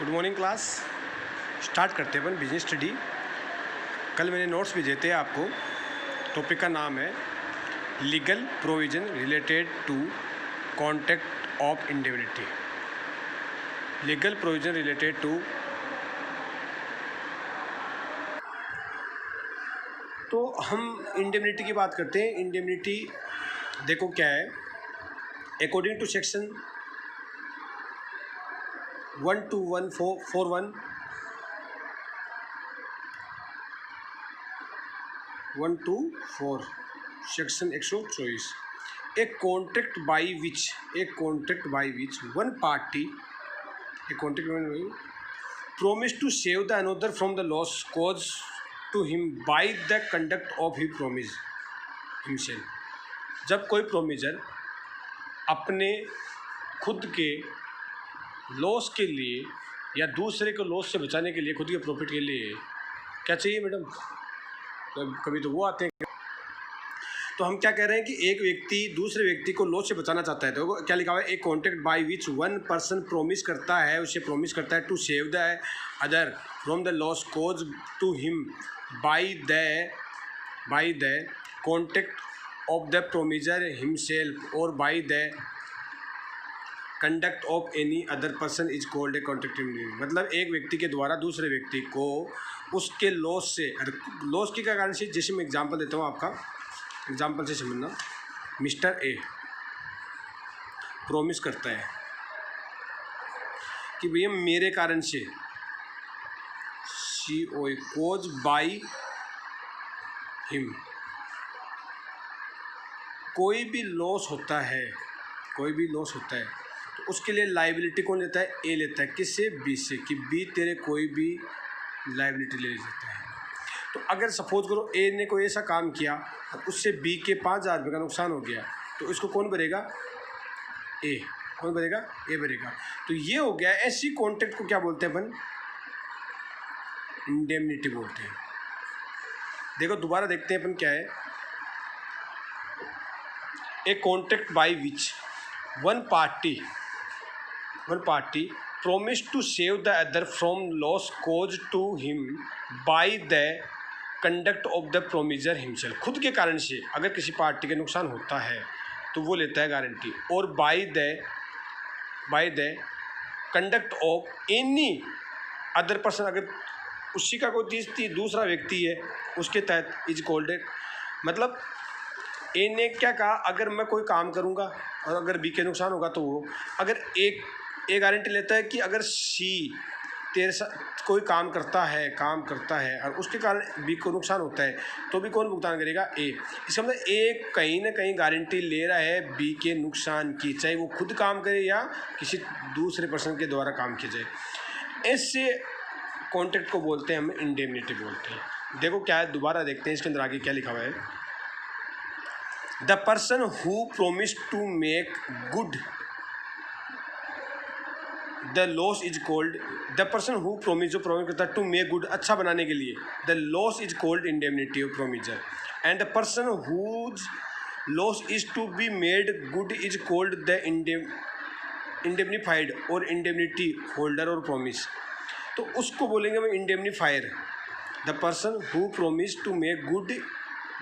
Good morning class. Start करते हैं अपन business study. कल मैंने नोट्स भेजे थे आपको। टॉपिक का नाम है legal provision related to contract of indemnity. Legal provision related to, तो हम इंडेमनिटी की बात करते हैं। इंडेमनिटी देखो क्या है, according to section 12141 section 124 A contract by which one party promise to save the another from the loss caused to him by the conduct of his promise himself। जब कोई प्रोमिजर अपने खुद के लॉस के लिए या दूसरे को लॉस से बचाने के लिए, खुद के प्रॉफिट के लिए क्या चाहिए मैडम, कभी तो वो आते हैं। तो हम क्या कह रहे हैं कि एक व्यक्ति दूसरे व्यक्ति को लॉस से बचाना चाहता है, तो क्या लिखा हुआ है, एक contract by which one person promise करता है, उसे प्रोमिस करता है to save the other from the loss cause to him by the contract of the promiser himself or by the conduct of any other person is called a contract. मतलब एक व्यक्ति के द्वारा दूसरे व्यक्ति को उसके लॉस से, लॉस के कारण से, जैसे मैं एग्जांपल देता हूँ, आपका एग्जांपल से समझना। मिस्टर ए प्रॉमिस करता है कि भैया मेरे कारण से COI कोज बाई हिम कोई भी लॉस होता है तो उसके लिए लाइबिलिटी कौन लेता है, ए लेता है। किससे, बी से, कि बी तेरे कोई भी लाइबिलिटी ले लेता है। तो अगर सपोज करो ए ने कोई ऐसा काम किया और उससे बी के 5,000 रुपये का नुकसान हो गया, तो इसको कौन भरेगा, ए। कौन भरेगा, ए भरेगा। तो ये हो गया। ऐसी कॉन्ट्रैक्ट को क्या बोलते हैं अपन, इंडेमनिटी बोलते हैं। देखो दोबारा देखते हैं अपन क्या है। A contract by which one party promise to save the other from loss caused to him by the conduct of the promiser himself। खुद के कारण से अगर किसी पार्टी के नुकसान होता है तो वो लेता है गारंटी, और by the conduct of any other person, अगर उसी का कोई दूसरा व्यक्ति है उसके तहत इज कॉल्ड। मतलब ए ने क्या कहा, अगर मैं कोई काम करूँगा और अगर बी के नुकसान होगा, तो वो अगर ए गारंटी लेता है कि अगर सी तेरे साथ कोई काम करता है और उसके कारण बी को नुकसान होता है, तो भी कौन भुगतान करेगा, ए। इसका मतलब ए कहीं ना कहीं गारंटी ले रहा है बी के नुकसान की, चाहे वो खुद काम करे या किसी दूसरे पर्सन के द्वारा काम किया जाए। ऐसे कॉन्ट्रैक्ट को बोलते हैं हम इंडेमनिटी बोलते हैं। देखो क्या है, दोबारा देखते हैं इसके अंदर आगे क्या लिखा हुआ है। The person who promise to make good the loss is called, the person who promise, जो प्रोमिस करता है टू मेक गुड, अच्छा बनाने के लिए, the loss is called indemnity of promiser, and the person whose loss is to be made good is called the indemnified or indemnity holder or promisee. तो उसको बोलेंगे हम indemnifier. The person who promise to make good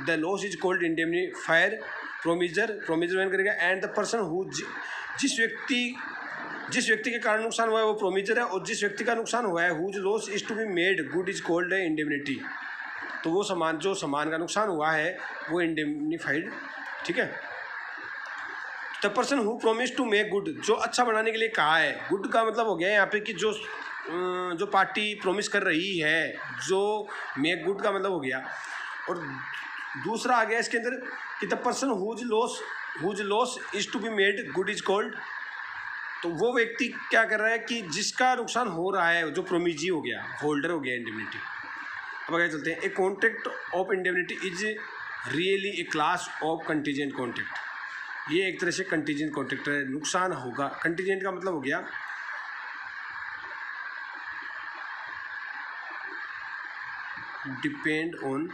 the loss is cold indemnifier, प्रोमिजर man करेगा, and the person who, जिस व्यक्ति के कारण नुकसान हुआ है वो प्रोमिजर है, और जिस व्यक्ति का नुकसान हुआ है whose loss is to be made good is called है इंडेमनिटी। तो वो जो सामान का नुकसान हुआ है वो इंडेमनीफाइड, ठीक है। The person who promise to make good, जो अच्छा बनाने के लिए कहा है, गुड का मतलब हो गया यहाँ पे कि जो पार्टी प्रोमिस कर रही है, जो मेक गुड का मतलब हो गया। और दूसरा आ गया इसके अंदर कि the person whose loss is to be made good is called. तो वो व्यक्ति क्या कर रहा है कि जिसका नुकसान हो रहा है, जो प्रोमिजी हो गया, होल्डर हो गया इंडेमनिटी। अब आगे चलते हैं। A contract of indemnity is really a class of contingent contract. ये एक तरह से कंटीजेंट कॉन्ट्रैक्ट है। नुकसान होगा, कंटीजेंट का मतलब हो गया depend on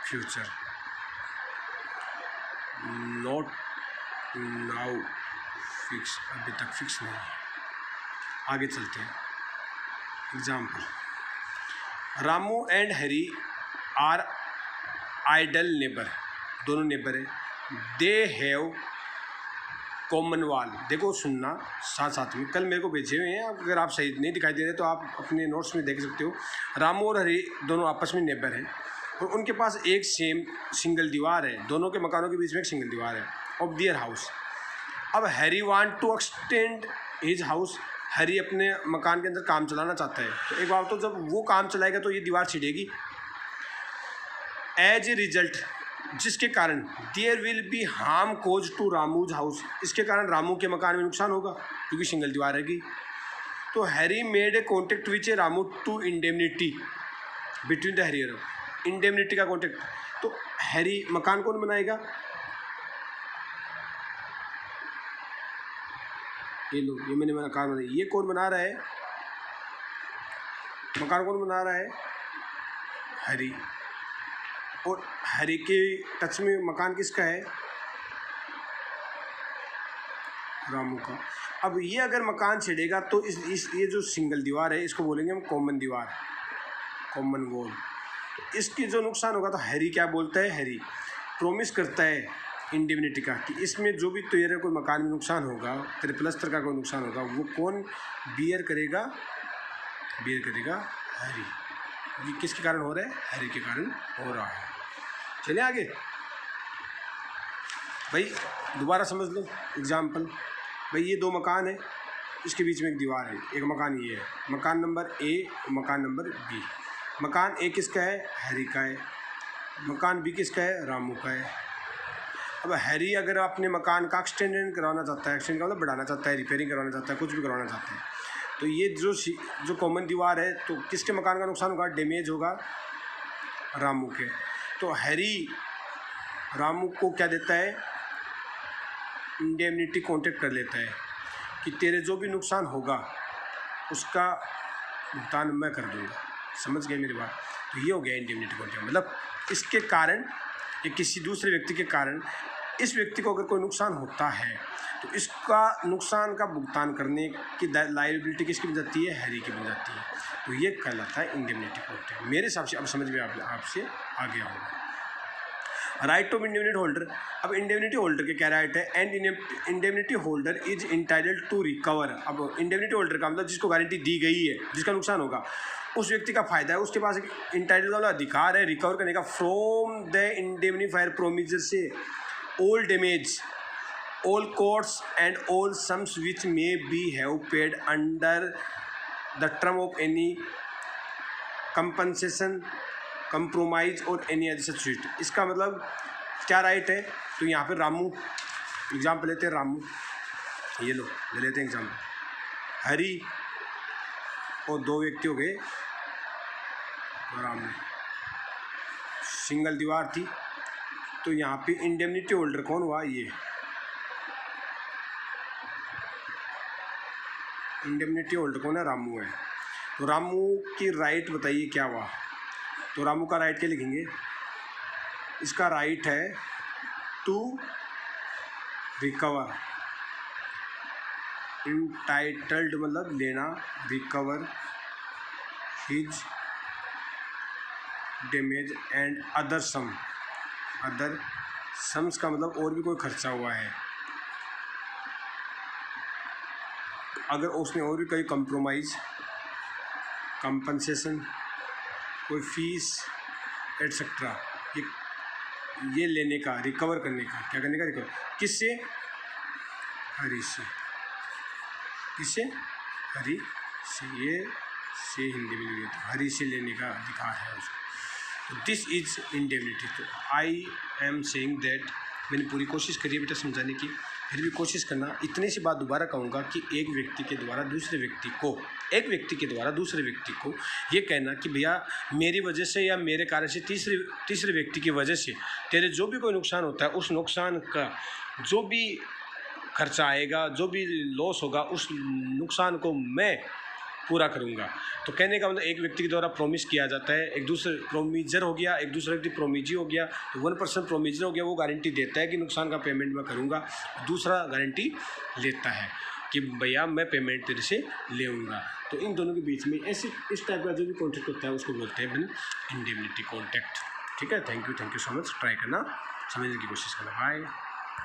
future, not now fix, अभी तक फिक्स नहीं है। आगे चलते हैं। Example, Ramu and Harry are idle neighbour, दोनों नेबर है। दे हैव कॉमन वॉल, देखो सुनना साथ साथ में, कल मेरे को भेजे हुए हैं, अगर आप सही नहीं दिखाई दे रहे तो आप अपने नोट्स में देख सकते हो। रामू और हरी दोनों आपस में नेबर हैं और उनके पास एक सेम सिंगल दीवार है, दोनों के मकानों के बीच में एक सिंगल दीवार है ऑफ दियर हाउस। अब Harry want to extend his house, Harry अपने मकान के अंदर काम चलाना चाहता है, तो एक बार तो जब वो काम चलाएगा तो ये दीवार छिड़ेगी। एज ए रिजल्ट, जिसके कारण there will be harm cause to Ramu's house, इसके कारण रामू के मकान में नुकसान होगा क्योंकि सिंगल दीवार रहेगी। तो Harry made a contact which a Ramu to indemnity between the Harry, indemnity का कॉन्टेक्ट। तो हैरी मकान कौन बनाएगा, ये लो, ये मैंने मकान बनाया, ये कौन बना रहा है, मकान कौन बना रहा है, हैरी। और हैरी के टच में मकान किसका है, रामू का। अब ये अगर मकान छेड़ेगा तो इस ये जो सिंगल दीवार है इसको बोलेंगे हम कॉमन दीवार, कॉमन वॉल। तो इसकी जो नुकसान होगा तो हैरी क्या बोलता है, हैरी प्रॉमिस करता है इंडेमनिटी का कि इसमें जो भी तेरे कोई मकान में नुकसान होगा, तेरे प्लस्तर का कोई नुकसान होगा, वो कौन बियर करेगा, बियर करेगा हैरी। ये किसके कारण हो रहा है, हैरी के कारण हो रहा है। चलिए आगे भाई, दोबारा समझ लो एग्जाम्पल। भाई ये दो मकान है, इसके बीच में एक दीवार है, एक मकान ये है, मकान नंबर ए, मकान नंबर बी। मकान ए किसका है, हैरी का है, मकान बी किसका है, रामू का है। अब हैरी अगर अपने मकान का एक्सटेंड करवाना चाहता है, एक्सटेंड का मतलब बढ़ाना चाहता है, रिपेयरिंग करवाना चाहता है, कुछ भी करवाना चाहता है, तो ये जो कॉमन दीवार है तो किसके मकान का नुकसान होगा, डैमेज होगा रामू के। तो हैरी रामू को क्या देता है, इंडेमनिटी कॉन्ट्रैक्ट कर लेता है कि तेरे जो भी नुकसान होगा उसका भुगतान मैं कर दूंगा। समझ गए मेरी बात। तो ये हो गया इंडेमनिटी कॉन्ट्रैक्ट, मतलब इसके कारण या किसी दूसरे व्यक्ति के कारण इस व्यक्ति को अगर कोई नुकसान होता है तो इसका नुकसान का भुगतान करने की लायबिलिटी किसकी बन जाती है, हैरी की बन जाती है। तो ये कहलाता है इंडेमनिटी कॉन्ट्रैक्ट। मेरे हिसाब से अब समझ में आपसे आ गया होगा। राइट ऑफ इंडेमनिटी होल्डर, अब इंडेमनिटी होल्डर के क्या राइट है, and indemnity holder is entitled to recover. अब इंडेमनिटी होल्डर का मतलब जिसको गारंटी दी गई है, जिसका नुकसान होगा, उस व्यक्ति का फायदा है, उसके पास इंटाइटल वाला अधिकार है रिकवर करने का फ्रॉम द इंडेमनिफायर प्रोमिजर से all damage, all costs and all sums which may be have paid under the term of any compensation, compromise or any other such suit। इसका मतलब क्या राइट है, तो यहाँ पे रामू एग्जाम्पल लेते हैं, रामू ये लो ले लेते हैं एग्जाम्पल, हरी और दो व्यक्ति हो गए, रामू, सिंगल दीवार थी, तो यहाँ पे इंडेमनिटी होल्डर कौन हुआ, ये इंडेमनिटी होल्डर कौन है, रामू है। तो रामू की राइट बताइए क्या हुआ, तो रामू का राइट क्या लिखेंगे, इसका राइट है टू रिकवर, इंटाइटल्ड मतलब लेना, recover his damage and other sum, other sums का मतलब और भी कोई खर्चा हुआ है, अगर उसने और भी कोई कंप्रोमाइज़, कंपनसेशन, कोई फीस एटसेट्रा, ये लेने का, रिकवर करने का, क्या करने का, रिकवर किससे, हरी से, किससे, हरी से, ये से हिंदी में लिखे तो हरी से लेने का अधिकार है उसको। तो दिस इज इंडेमनिटी। तो आई एम सेइंग दैट, मैंने पूरी कोशिश करी है बेटा समझाने की, फिर भी कोशिश करना। इतनी सी बात दोबारा कहूँगा कि एक व्यक्ति के द्वारा दूसरे व्यक्ति को ये कहना कि भैया मेरी वजह से या मेरे कार्य से तीसरे व्यक्ति की वजह से तेरे जो भी कोई नुकसान होता है, उस नुकसान का जो भी खर्चा आएगा, जो भी लॉस होगा, उस नुकसान को मैं पूरा करूँगा। तो कहने का मतलब एक व्यक्ति के द्वारा प्रोमिस किया जाता है, एक दूसरे प्रोमिजर हो गया, एक दूसरा व्यक्ति प्रोमिजी हो गया, तो 1% प्रोमिजर हो गया, वो गारंटी देता है कि नुकसान का पेमेंट मैं करूँगा, दूसरा गारंटी लेता है। कि भैया मैं पेमेंट तेरे से लेऊँगा। तो इन दोनों के बीच में ऐसे इस टाइप का जो भी कॉन्ट्रैक्ट होता है उसको बोलते हैं इंडेमनिटी कॉन्ट्रैक्ट। ठीक है, thank you so much. Try करना, समझने की कोशिश करना। बाय।